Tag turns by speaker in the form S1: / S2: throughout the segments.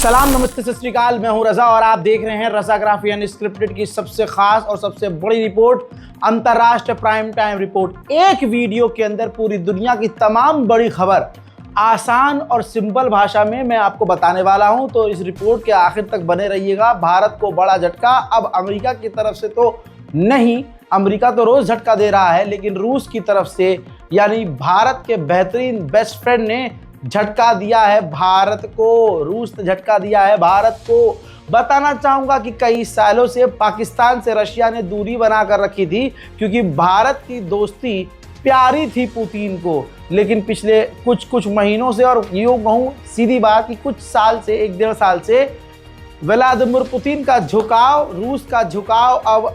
S1: सलाम, नमस्ते, सत श्री अकाल। मैं हूं रजा और आप देख रहे हैं रजाग्राफी अनस्क्रिप्टेड की सबसे खास और सबसे बड़ी रिपोर्ट, अंतर्राष्ट्रीय प्राइम टाइम रिपोर्ट। एक वीडियो के अंदर पूरी दुनिया की तमाम बड़ी खबर आसान और सिंपल भाषा में मैं आपको बताने वाला हूं, तो इस रिपोर्ट के आखिर तक बने रहिएगा। भारत को बड़ा झटका अब अमेरिका की तरफ से तो नहीं, अमेरिका तो रोज झटका दे रहा है, लेकिन रूस की तरफ से यानी भारत के बेहतरीन बेस्ट फ्रेंड ने झटका दिया है भारत को। रूस ने झटका दिया है भारत को। बताना चाहूँगा कि कई सालों से पाकिस्तान से रशिया ने दूरी बना कर रखी थी, क्योंकि भारत की दोस्ती प्यारी थी पुतिन को, लेकिन पिछले कुछ महीनों से, और यूँ कहूँ सीधी बात कि कुछ साल से, 1-1.5 साल से व्लादिमीर पुतिन का झुकाव, रूस का झुकाव अब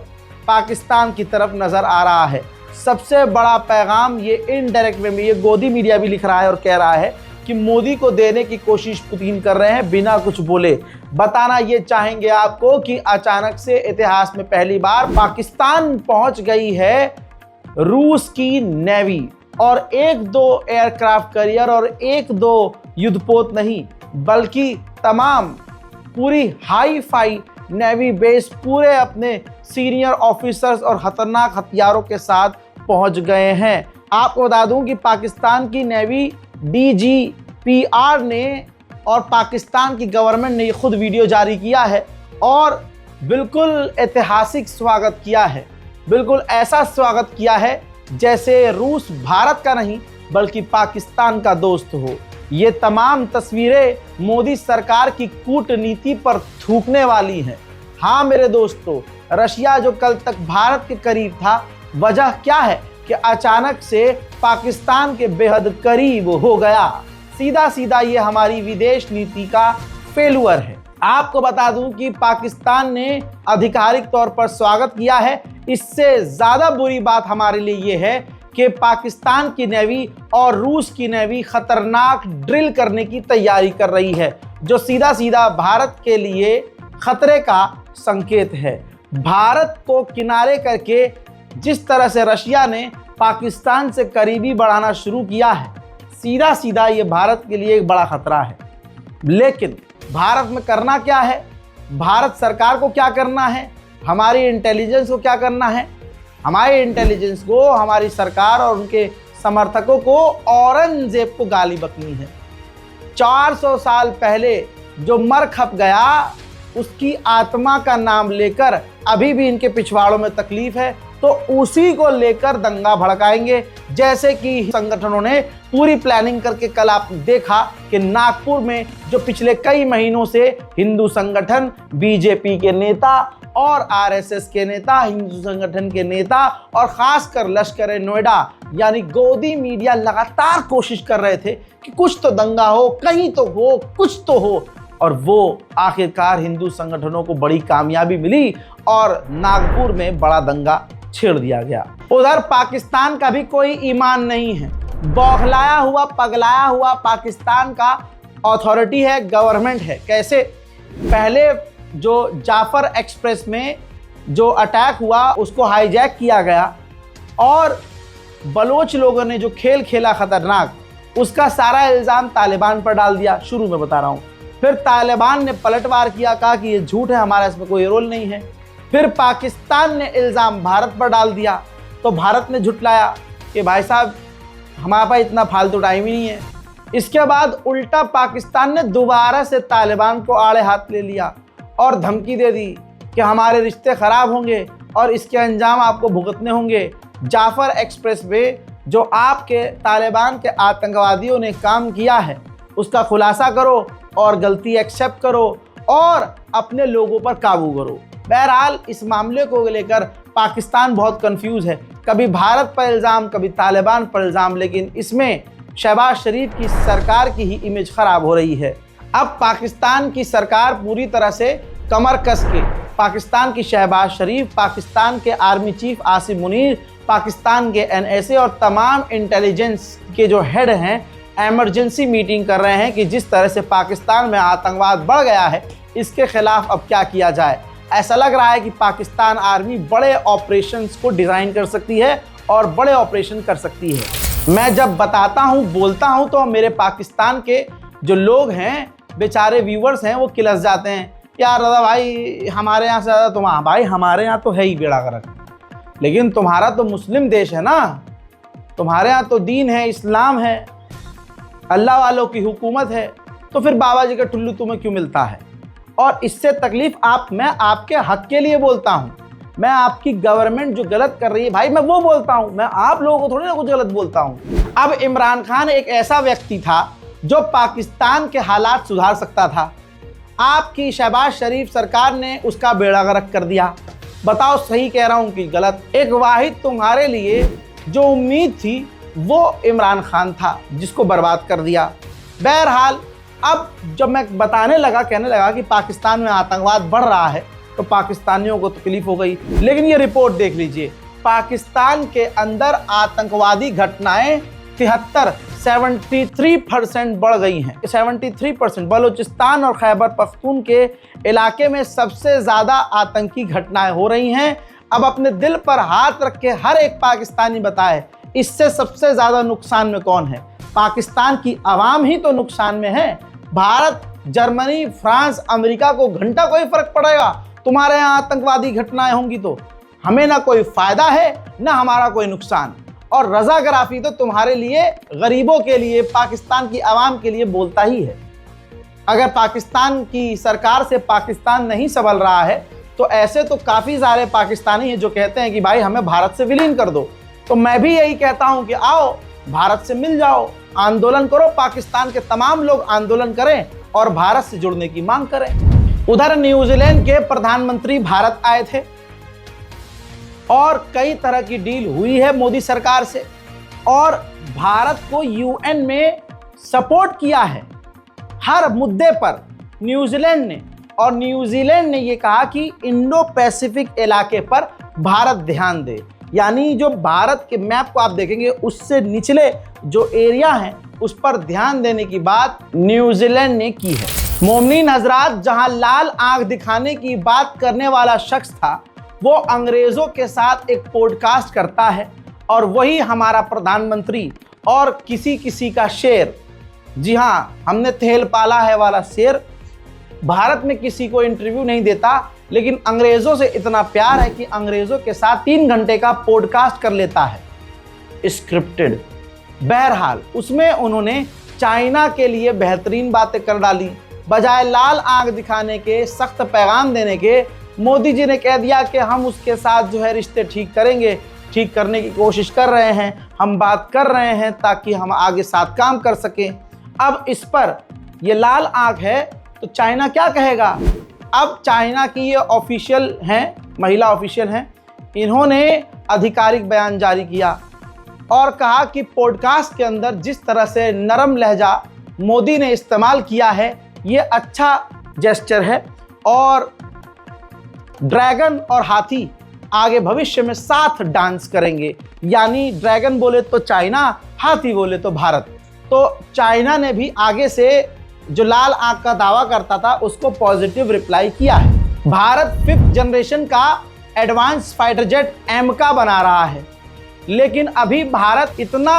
S1: पाकिस्तान की तरफ नज़र आ रहा है। सबसे बड़ा पैगाम ये इनडायरेक्ट वे में ये गोदी मीडिया भी लिख रहा है और कह रहा है कि मोदी को देने की कोशिश पुतिन कर रहे हैं बिना कुछ बोले। बताना ये चाहेंगे आपको कि अचानक से इतिहास में पहली बार पाकिस्तान पहुंच गई है रूस की नेवी, और 1-2 एयरक्राफ्ट कैरियर और 1-2 युद्धपोत नहीं, बल्कि तमाम पूरी हाई फाई नेवी बेस पूरे अपने सीनियर ऑफिसर्स और खतरनाक हथियारों के साथ पहुंच गए हैं। आपको बता दूं कि पाकिस्तान की नेवी DGPR ने और पाकिस्तान की गवर्नमेंट ने खुद वीडियो जारी किया है और बिल्कुल ऐतिहासिक स्वागत किया है। बिल्कुल ऐसा स्वागत किया है जैसे रूस भारत का नहीं बल्कि पाकिस्तान का दोस्त हो। ये तमाम तस्वीरें मोदी सरकार की कूटनीति पर थूकने वाली हैं। हाँ मेरे दोस्तों, रशिया जो कल तक भारत के करीब था, वजह क्या है कि अचानक से पाकिस्तान के बेहद करीब हो गया। सीधा सीधा ये हमारी विदेश नीति का फेलुअर है। आपको बता दूं कि पाकिस्तान ने आधिकारिक तौर पर स्वागत किया है। इससे ज़्यादा बुरी बात हमारे लिए ये है कि पाकिस्तान की नेवी और रूस की नेवी खतरनाक ड्रिल करने की तैयारी कर रही है, जो सीधा सीधा भारत के लिए खतरे का संकेत है। भारत को किनारे करके जिस तरह से रशिया ने पाकिस्तान से करीबी बढ़ाना शुरू किया है, सीधा सीधा ये भारत के लिए एक बड़ा खतरा है। लेकिन भारत में करना क्या है, भारत सरकार को क्या करना है, हमारी इंटेलिजेंस को क्या करना है? हमारी इंटेलिजेंस को, हमारी सरकार और उनके समर्थकों को औरंगजेब को गाली बकनी है। 400 साल पहले जो मर खप गया, उसकी आत्मा का नाम लेकर अभी भी इनके पिछवाड़ों में तकलीफ है, तो उसी को लेकर दंगा भड़काएंगे। जैसे कि संगठनों ने पूरी प्लानिंग करके, कल आप देखा कि नागपुर में जो पिछले कई महीनों से हिंदू संगठन, बीजेपी के नेता और RSS के नेता, हिंदू संगठन के नेता और खासकर लश्कर नोएडा यानी गोदी मीडिया लगातार कोशिश कर रहे थे कि कुछ तो दंगा हो, कहीं तो हो, कुछ तो हो, और वो आखिरकार हिंदू संगठनों को बड़ी कामयाबी मिली और नागपुर में बड़ा दंगा छेड़ दिया गया। उधर पाकिस्तान का भी कोई ईमान नहीं है। बौखलाया हुआ, पगलाया हुआ पाकिस्तान का अथॉरिटी है, गवर्नमेंट है। कैसे? पहले जो जाफर एक्सप्रेस में जो अटैक हुआ उसको हाईजैक किया गया और बलोच लोगों ने जो खेल खेला खतरनाक, उसका सारा इल्ज़ाम तालिबान पर डाल दिया। शुरू में बता रहा हूँ। फिर तालिबान ने पलटवार किया, कहा कि ये झूठ है, हमारा इसमें कोई रोल नहीं है। फिर पाकिस्तान ने इल्ज़ाम भारत पर डाल दिया, तो भारत ने झुटलाया कि भाई साहब हमारे पास इतना फालतू टाइम ही नहीं है। इसके बाद उल्टा पाकिस्तान ने दोबारा से तालिबान को आड़े हाथ ले लिया और धमकी दे दी कि हमारे रिश्ते ख़राब होंगे और इसके अंजाम आपको भुगतने होंगे। जाफर एक्सप्रेस में जो आपके तालिबान के आतंकवादियों ने काम किया है, उसका खुलासा करो और गलती एक्सेप्ट करो और अपने लोगों पर काबू करो। बहरहाल इस मामले को लेकर पाकिस्तान बहुत कंफ्यूज है, कभी भारत पर इल्ज़ाम, कभी तालिबान पर इल्ज़ाम, लेकिन इसमें शहबाज शरीफ की सरकार की ही इमेज ख़राब हो रही है। अब पाकिस्तान की सरकार पूरी तरह से कमर कस के, पाकिस्तान की शहबाज शरीफ, पाकिस्तान के आर्मी चीफ आसिम मुनीर, पाकिस्तान के NSA और तमाम इंटेलिजेंस के जो हेड हैं, एमरजेंसी मीटिंग कर रहे हैं कि जिस तरह से पाकिस्तान में आतंकवाद बढ़ गया है, इसके खिलाफ अब क्या किया जाए। ऐसा लग रहा है कि पाकिस्तान आर्मी बड़े ऑपरेशंस को डिज़ाइन कर सकती है और बड़े ऑपरेशन कर सकती है। मैं जब बताता हूँ, बोलता हूँ, तो मेरे पाकिस्तान के जो लोग हैं बेचारे व्यूवर्स हैं वो किलस जाते हैं, यार रजा भाई हमारे यहाँ से ज़्यादा तुम्हारा, भाई हमारे यहाँ तो है ही बेड़ा गर्क, लेकिन तुम्हारा तो मुस्लिम देश है ना, तुम्हारे यहाँ तो दीन है, इस्लाम है, अल्लाह वालों की हुकूमत है, तो फिर बाबा जी का टुल्लू तुम्हें क्यों मिलता है? और इससे तकलीफ मैं आपके हक के लिए बोलता हूँ, मैं आपकी गवर्नमेंट जो गलत कर रही है भाई मैं वो बोलता हूँ, मैं आप लोगों को थोड़ी ना कुछ गलत बोलता हूँ। अब इमरान खान एक ऐसा व्यक्ति था जो पाकिस्तान के हालात सुधार सकता था, आपकी शहबाज शरीफ सरकार ने उसका बेड़ा गर्क कर दिया। बताओ सही कह रहा हूँ कि गलत? एक वाहिद तुम्हारे लिए जो उम्मीद थी वो इमरान खान था जिसको बर्बाद कर दिया। बहरहाल अब जब मैं बताने लगा, कहने लगा कि पाकिस्तान में आतंकवाद बढ़ रहा है तो पाकिस्तानियों को तकलीफ हो गई, लेकिन ये रिपोर्ट देख लीजिए, पाकिस्तान के अंदर आतंकवादी घटनाएं 73% बढ़ गई हैं। 73% बलूचिस्तान और खैबर पख्तून के इलाके में सबसे ज़्यादा आतंकी घटनाएं हो रही हैं। अब अपने दिल पर हाथ रख के हर एक पाकिस्तानी बताए इससे सबसे ज़्यादा नुकसान में कौन है? पाकिस्तान की आवाम ही तो नुकसान में है। भारत, जर्मनी, फ्रांस, अमेरिका को घंटा कोई फर्क पड़ेगा तुम्हारे यहाँ आतंकवादी घटनाएं होंगी तो? हमें ना कोई फायदा है ना हमारा कोई नुकसान। और रज़ाग्राफी तो तुम्हारे लिए, गरीबों के लिए, पाकिस्तान की आवाम के लिए बोलता ही है। अगर पाकिस्तान की सरकार से पाकिस्तान नहीं संभल रहा है तो ऐसे तो काफ़ी सारे पाकिस्तानी हैं जो कहते हैं कि भाई हमें भारत से विलीन कर दो। तो मैं भी यही कहता हूं कि आओ भारत से मिल जाओ, आंदोलन करो, पाकिस्तान के तमाम लोग आंदोलन करें और भारत से जुड़ने की मांग करें। उधर न्यूजीलैंड के प्रधानमंत्री भारत आए थे और कई तरह की डील हुई है मोदी सरकार से, और भारत को यूएन में सपोर्ट किया है हर मुद्दे पर न्यूजीलैंड ने। और न्यूजीलैंड ने ये कहा कि इंडो पैसिफिक इलाके पर भारत ध्यान दे, यानी जो भारत के मैप को आप देखेंगे उससे निचले जो एरिया हैं उस पर ध्यान देने की बात न्यूजीलैंड ने की है। मोमिनीन हजरात, जहां लाल आंख दिखाने की बात करने वाला शख्स था वो अंग्रेजों के साथ एक पॉडकास्ट करता है, और वही हमारा प्रधानमंत्री और किसी किसी का शेर, जी हाँ हमने थेल पाला है वाला शेर, भारत में किसी को इंटरव्यू नहीं देता, लेकिन अंग्रेजों से इतना प्यार है कि अंग्रेजों के साथ 3 घंटे का पॉडकास्ट कर लेता है, स्क्रिप्टेड। बहरहाल उसमें उन्होंने चाइना के लिए बेहतरीन बातें कर डाली। बजाय लाल आंख दिखाने के, सख्त पैगाम देने के, मोदी जी ने कह दिया कि हम उसके साथ जो है रिश्ते ठीक करेंगे, ठीक करने की कोशिश कर रहे हैं, हम बात कर रहे हैं ताकि हम आगे साथ काम कर सकें। अब इस पर ये लाल आंख है तो चाइना क्या कहेगा? अब चाइना की ये ऑफिशियल हैं, महिला ऑफिशियल हैं, इन्होंने आधिकारिक बयान जारी किया और कहा कि पॉडकास्ट के अंदर जिस तरह से नरम लहजा मोदी ने इस्तेमाल किया है ये अच्छा जेस्चर है, और ड्रैगन और हाथी आगे भविष्य में साथ डांस करेंगे, यानी ड्रैगन बोले तो चाइना, हाथी बोले तो भारत। तो चाइना ने भी आगे से जो लाल आंख का दावा करता था उसको पॉजिटिव रिप्लाई किया है। भारत 5th जनरेशन का एडवांस फाइटर जेट एमका बना रहा है, लेकिन अभी भारत इतना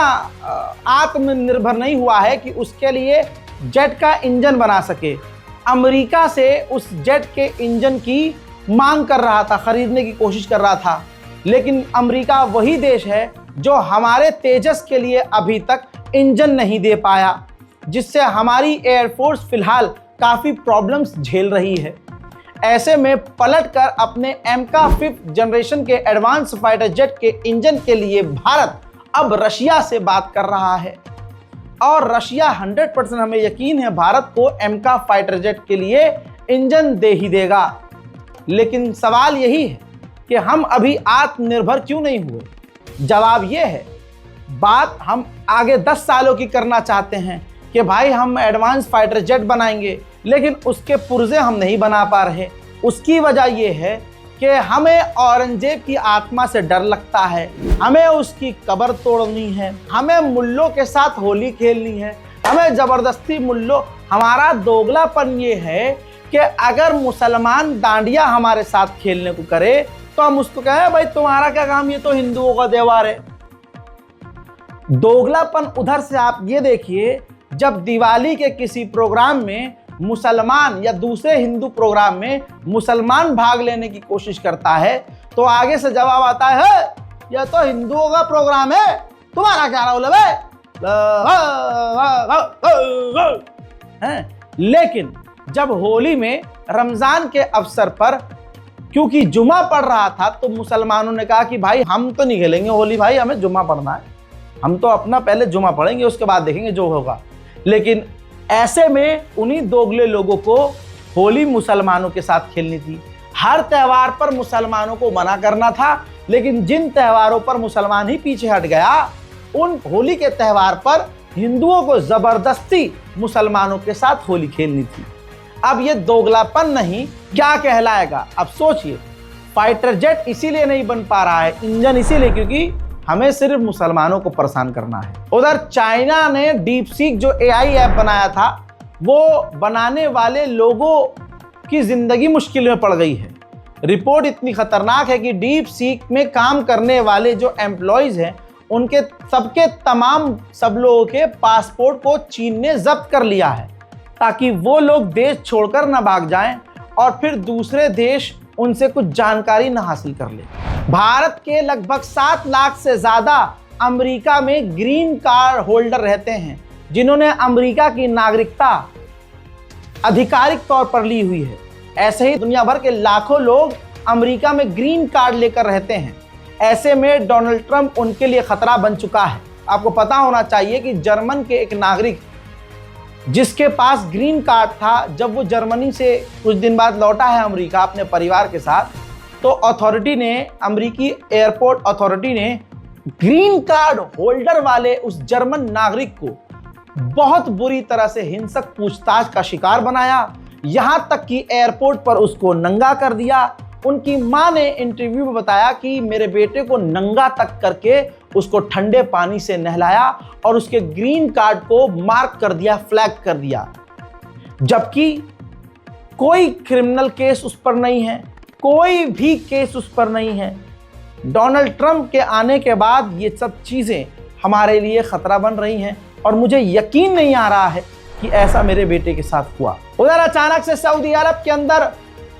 S1: आत्मनिर्भर नहीं हुआ है कि उसके लिए जेट का इंजन बना सके। अमेरिका से उस जेट के इंजन की मांग कर रहा था, खरीदने की कोशिश कर रहा था, लेकिन अमेरिका वही देश है जो हमारे तेजस के लिए अभी तक इंजन नहीं दे पाया, जिससे हमारी एयरफोर्स फिलहाल काफ़ी प्रॉब्लम्स झेल रही है। ऐसे में पलटकर अपने एमका 5th जनरेशन के एडवांस फाइटर जेट के इंजन के लिए भारत अब रशिया से बात कर रहा है, और रशिया 100% हमें यकीन है भारत को एमका फाइटर जेट के लिए इंजन दे ही देगा। लेकिन सवाल यही है कि हम अभी आत्मनिर्भर क्यों नहीं हुए? जवाब ये है, बात हम आगे 10 सालों की करना चाहते हैं कि भाई हम एडवांस फाइटर जेट बनाएंगे, लेकिन उसके पुर्जे हम नहीं बना पा रहे। उसकी वजह यह है कि हमें औरंगजेब की आत्मा से डर लगता है, हमें उसकी कब्र तोड़नी है, हमें मुल्लों के साथ होली खेलनी है, हमें ज़बरदस्ती मुल्लों। हमारा दोगलापन ये है कि अगर मुसलमान डांडिया हमारे साथ खेलने को करे तो हम उसको कहें भाई तुम्हारा क्या काम, ये तो हिंदुओं का त्योहार है। दोगलापन उधर से आप ये देखिए, जब दिवाली के किसी प्रोग्राम में मुसलमान या दूसरे हिंदू प्रोग्राम में मुसलमान भाग लेने की कोशिश करता है तो आगे से जवाब आता है, यह तो हिंदुओं का प्रोग्राम है, तुम्हारा क्या रोल है। लेकिन जब होली में रमजान के अवसर पर क्योंकि जुमा पढ़ रहा था तो मुसलमानों ने कहा कि भाई हम तो नहीं खेलेंगे होली, भाई हमें जुमा पढ़ना है, हम तो अपना पहले जुमा पढ़ेंगे उसके बाद देखेंगे जो होगा। लेकिन ऐसे में उन्हीं दोगले लोगों को होली मुसलमानों के साथ खेलनी थी। हर त्योहार पर मुसलमानों को मना करना था, लेकिन जिन त्योहारों पर मुसलमान ही पीछे हट गया उन होली के त्योहार पर हिंदुओं को जबरदस्ती मुसलमानों के साथ होली खेलनी थी। अब ये दोगलापन नहीं क्या कहलाएगा। अब सोचिए, फाइटर जेट इसीलिए नहीं बन पा रहा है, इंजन इसीलिए क्योंकि हमें सिर्फ मुसलमानों को परेशान करना है। उधर चाइना ने डीप सीक जो एआई ऐप बनाया था वो बनाने वाले लोगों की जिंदगी मुश्किल में पड़ गई है। रिपोर्ट इतनी खतरनाक है कि डीप सीक में काम करने वाले जो एम्प्लॉयज हैं उनके सबके सब लोगों के पासपोर्ट को चीन ने जब्त कर लिया है ताकि वो लोग देश छोड़कर ना भाग जाएं और फिर दूसरे देश उनसे कुछ जानकारी ना हासिल कर ले। भारत के लगभग 7 लाख से ज़्यादा अमेरिका में ग्रीन कार्ड होल्डर रहते हैं जिन्होंने अमेरिका की नागरिकता आधिकारिक तौर पर ली हुई है। ऐसे ही दुनिया भर के लाखों लोग अमेरिका में ग्रीन कार्ड लेकर रहते हैं। ऐसे में डोनाल्ड ट्रंप उनके लिए खतरा बन चुका है। आपको पता होना चाहिए कि जर्मन के एक नागरिक जिसके पास ग्रीन कार्ड था, जब वो जर्मनी से कुछ दिन बाद लौटा है अमेरिका अपने परिवार के साथ, तो अथॉरिटी ने, अमेरिकी एयरपोर्ट अथॉरिटी ने ग्रीन कार्ड होल्डर वाले उस जर्मन नागरिक को बहुत बुरी तरह से हिंसक पूछताछ का शिकार बनाया। यहां तक कि एयरपोर्ट पर उसको नंगा कर दिया। उनकी मां ने इंटरव्यू में बताया कि मेरे बेटे को नंगा तक करके उसको ठंडे पानी से नहलाया और उसके ग्रीन कार्ड को मार्क कर दिया, फ्लैग कर दिया, जबकि कोई क्रिमिनल केस उस पर नहीं है, कोई भी केस उस पर नहीं है। डोनाल्ड ट्रंप के आने के बाद ये सब चीज़ें हमारे लिए खतरा बन रही हैं और मुझे यकीन नहीं आ रहा है कि ऐसा मेरे बेटे के साथ हुआ। उधर अचानक से सऊदी अरब के अंदर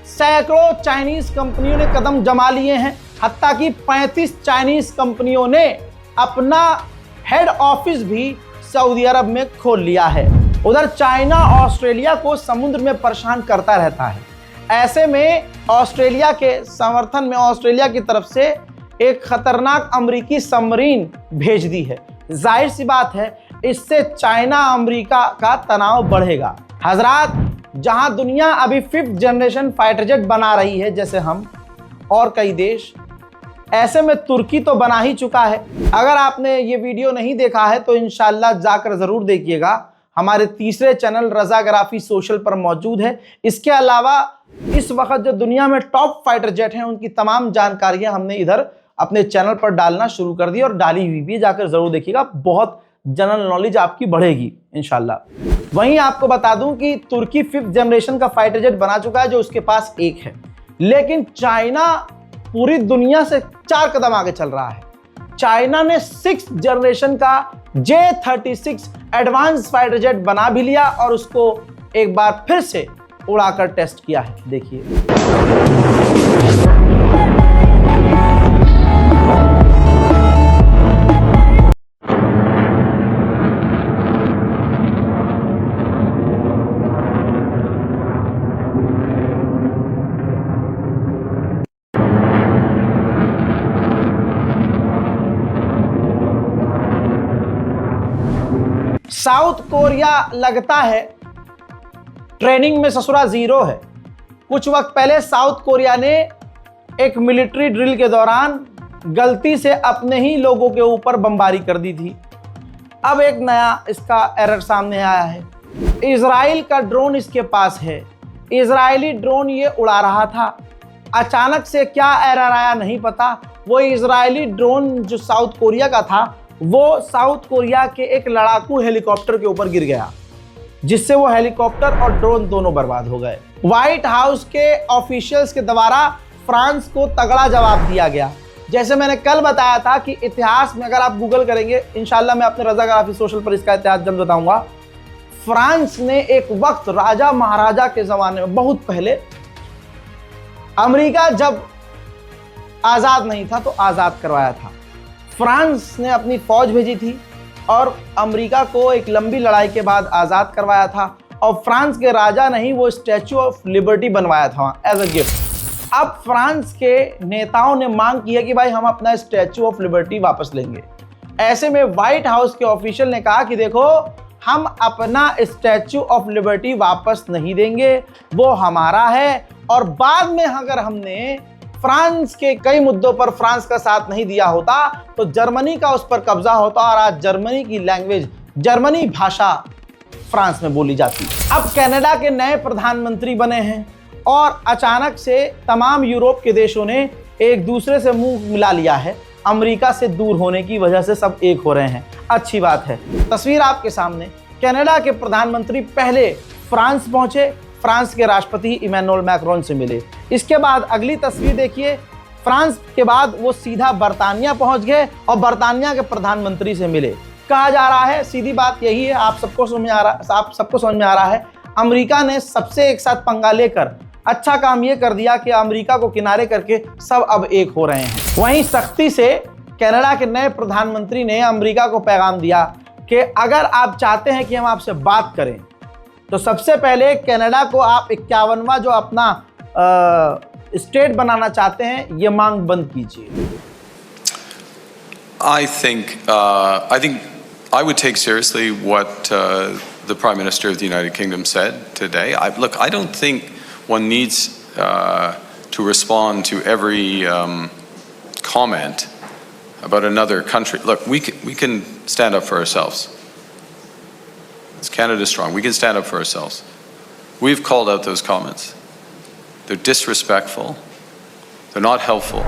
S1: सैकड़ों चाइनीज कंपनियों ने कदम जमा लिए हैं। हत्ता कि 35 चाइनीज कंपनियों ने अपना हेड ऑफिस भी सऊदी अरब में खोल लिया है। उधर चाइना ऑस्ट्रेलिया को समुद्र में परेशान करता रहता है। ऐसे में ऑस्ट्रेलिया के समर्थन में ऑस्ट्रेलिया की तरफ से एक खतरनाक अमेरिकी सबमरीन भेज दी है। जाहिर सी बात है इससे चाइना अमेरिका का तनाव बढ़ेगा। हजरात, जहां दुनिया अभी 5th जनरेशन फाइटर जेट बना रही है जैसे हम और कई देश, ऐसे में तुर्की तो बना ही चुका है। अगर आपने ये वीडियो नहीं देखा है तो इंशाल्लाह जाकर ज़रूर देखिएगा। हमारे तीसरे चैनल रज़ाग्राफी सोशल पर मौजूद है। इसके अलावा इस वक्त जो दुनिया में टॉप फाइटर जेट हैं उनकी तमाम जानकारियां हमने इधर अपने चैनल पर डालना शुरू कर दी और डाली हुई भी, जाकर ज़रूर देखिएगा। बहुत जनरल नॉलेज आपकी बढ़ेगी इंशाल्लाह। वहीं आपको बता दूं कि तुर्की 5th जनरेशन का फाइटर जेट बना चुका है जो उसके पास एक है, लेकिन चाइना पूरी दुनिया से 4 कदम आगे चल रहा है। चाइना ने 6th जनरेशन का J-36 एडवांस फाइटर जेट बना भी लिया और उसको एक बार फिर से उड़ाकर टेस्ट किया है। देखिए, साउथ कोरिया लगता है ट्रेनिंग में ससुरा जीरो है। कुछ वक्त पहले साउथ कोरिया ने एक मिलिट्री ड्रिल के दौरान गलती से अपने ही लोगों के ऊपर बमबारी कर दी थी। अब एक नया इसका एरर सामने आया है। इजराइल का ड्रोन इसके पास है। इजरायली ड्रोन ये उड़ा रहा था। अचानक से क्या एरर आया नहीं पता। वो इजरायली ड्रोन जो साउथ कोरिया का था वो साउथ कोरिया के एक लड़ाकू हेलीकॉप्टर के ऊपर गिर गया, जिससे वो हेलीकॉप्टर और ड्रोन दोनों बर्बाद हो गए। व्हाइट हाउस के ऑफिशियल्स के द्वारा फ्रांस को तगड़ा जवाब दिया गया। जैसे मैंने कल बताया था कि इतिहास में अगर आप गूगल करेंगे, इंशाल्लाह मैं अपने रज़ाग्राफी सोशल पर इसका इतिहास जल्द बताऊंगा, फ्रांस ने एक वक्त राजा महाराजा के जमाने में, बहुत पहले, अमेरिका जब आजाद नहीं था तो आजाद करवाया था। फ्रांस ने अपनी फौज भेजी थी और अमेरिका को एक लंबी लड़ाई के बाद आजाद करवाया था, और फ्रांस के राजा ने ही वो स्टैचू ऑफ लिबर्टी बनवाया था एज अ गिफ्ट। अब फ्रांस के नेताओं ने मांग की है कि भाई हम अपना स्टैचू ऑफ लिबर्टी वापस लेंगे। ऐसे में व्हाइट हाउस के ऑफिशियल ने कहा कि देखो, हम अपना स्टैचू ऑफ लिबर्टी वापस नहीं देंगे, वो हमारा है, और बाद में अगर हमने फ्रांस के कई मुद्दों पर फ्रांस का साथ नहीं दिया होता तो जर्मनी का उस पर कब्जा होता, और आज जर्मनी की लैंग्वेज, जर्मनी भाषा फ्रांस में बोली जाती है। अब कनाडा के नए प्रधानमंत्री बने हैं और अचानक से तमाम यूरोप के देशों ने एक दूसरे से मुंह मिला लिया है। अमेरिका से दूर होने की वजह से सब एक हो रहे हैं, अच्छी बात है। तस्वीर आपके सामने, कनाडा के प्रधानमंत्री पहले फ्रांस पहुंचे, फ्रांस के राष्ट्रपति इमैनुअल मैक्रोन से मिले। इसके बाद अगली तस्वीर देखिए, फ्रांस के बाद वो सीधा बर्तानिया पहुंच गए और बर्तानिया के प्रधानमंत्री से मिले। कहा जा रहा है, सीधी बात यही है, आप सबको समझ में आ रहा है, अमेरिका ने सबसे एक साथ पंगा लेकर अच्छा काम ये कर दिया कि अमेरिका को किनारे करके सब अब एक हो रहे हैं। वहीं सख्ती से कनाडा के नए प्रधानमंत्री ने अमेरिका को पैगाम दिया कि अगर आप चाहते हैं कि हम आपसे बात करें तो सबसे पहले कनाडा को आप 51वां जो अपना स्टेट बनाना चाहते हैं, ये मांग बंद कीजिए।
S2: I think I would take seriously what the Prime Minister of the United Kingdom said today. I don't think one needs to respond to every comment about another country. Look, we can stand up for ourselves. It's Canada strong. We can stand up for ourselves. We've called out those comments. They're disrespectful. They're not helpful,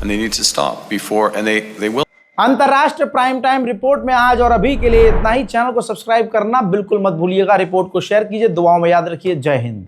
S2: and they need to stop before. And they will.
S1: अंतर्राष्ट्रीय prime time report में आज और अभी के लिए इतना ही। Channel को subscribe करना बिल्कुल मत भूलिएगा। रिपोर्ट को शेयर कीजिए, दुआओं में याद रखिए। जय हिंद।